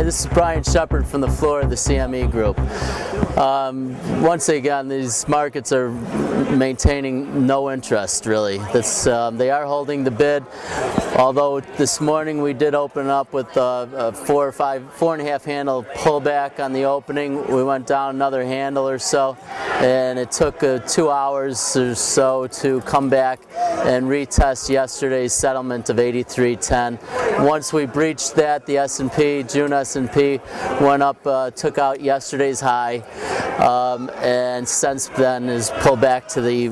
this is Brian Shepard from the floor of the CME Group. Once again, these markets are maintaining no interest, really. They are holding the bid, although this morning we did open up with a 4.5 handle pullback on the opening. We went down another handle or so, and it took 2 hours or so to come back and retest yesterday's settlement of 83.10. Once we breached that, the S&P, June S&P went up, took out yesterday's high, and since then is pulled back to the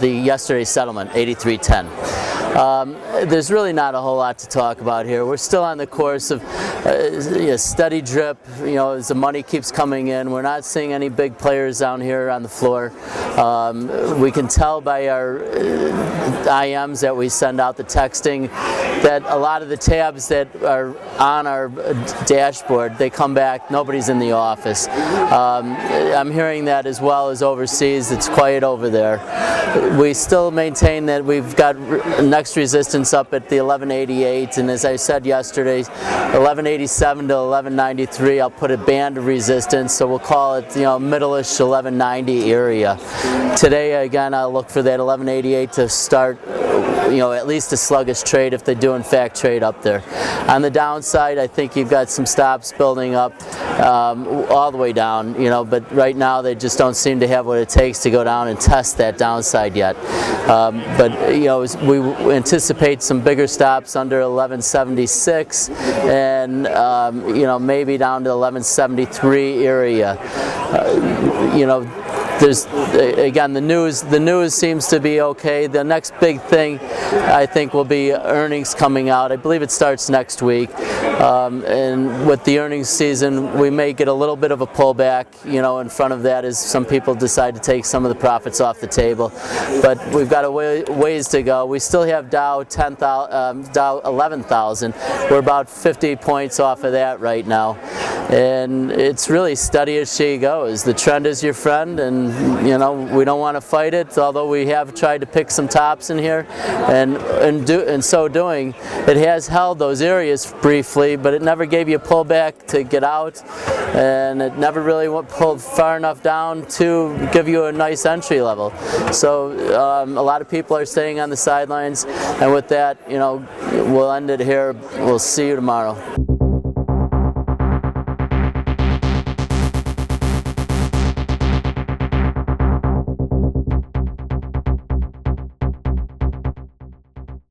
yesterday's settlement, 83.10. There's really not a whole lot to talk about here. We're still on the course of a steady drip, as the money keeps coming in. We're not seeing any big players down here on the floor. We can tell by our IMs that we send out, the texting, that a lot of the tabs that are on our dashboard, they come back, nobody's in the office. I'm hearing that as well as overseas. It's quiet over there. We still maintain that we've got next resistance up at the 1188, and as I said yesterday, 1187 to 1193, I'll put a band of resistance, so we'll call it middle-ish 1190 area. Today again, I'll look for that 1188 to start at least a sluggish trade if they do in fact trade up there. On the downside, I think you've got some stops building up all the way down, but right now they just don't seem to have what it takes to go down and test that downside yet. But we anticipate some bigger stops under 1176 and maybe down to 1173 area. There's again the news seems to be okay. The next big thing I think will be earnings coming out. I believe it starts next week, and with the earnings season we may get a little bit of a pullback in front of that as some people decide to take some of the profits off the table, but we've got a ways to go. We still have Dow 11,000. We're about 50 points off of that right now, and it's really steady as she goes. The trend is your friend, and we don't want to fight it, although we have tried to pick some tops in here, and in so doing it has held those areas briefly, but it never gave you a pullback to get out, and it never really pulled far enough down to give you a nice entry level. So a lot of people are staying on the sidelines, and with that we'll end it here. We'll see you tomorrow.